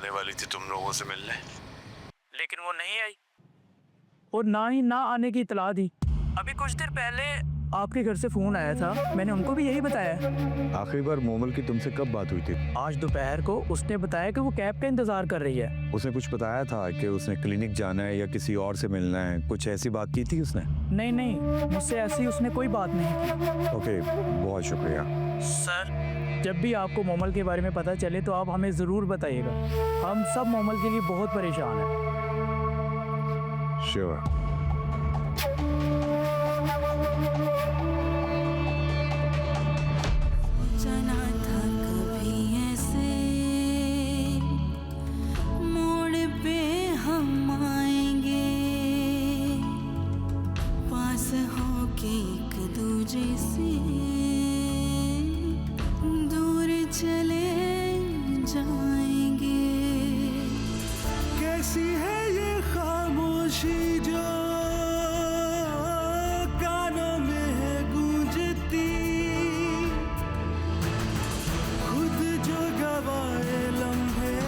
आने वाली थी तुम लोगों से मिलने, लेकिन वो नहीं आई और ना ही ना आने की इतला दी। अभी कुछ देर पहले आपके घर से फोन आया था, मैंने उनको भी यही बताया। आखिरी बार मोमल की तुमसे कब बात हुई थी? आज दोपहर को उसने बताया कि वो कैब का इंतजार कर रही है। उसने कुछ बताया था कि उसने क्लिनिक जाना है या किसी और से मिलना है? कुछ ऐसी बात की थी उसने? नहीं नहीं, मुझसे ऐसी उसने कोई बात नहीं की। ओके, बहुत शुक्रिया सर, जब भी आपको मोमल के बारे में पता चले तो आप हमें ज़रूर बताइएगा। हम सब मोमल के लिए बहुत परेशान हैं। श्योर। जाना था कभी ऐसे मोड़ पे हम आएंगे, पास होके एक दूजे से दूर चले जाएंगे। कैसी है ये खामोशी,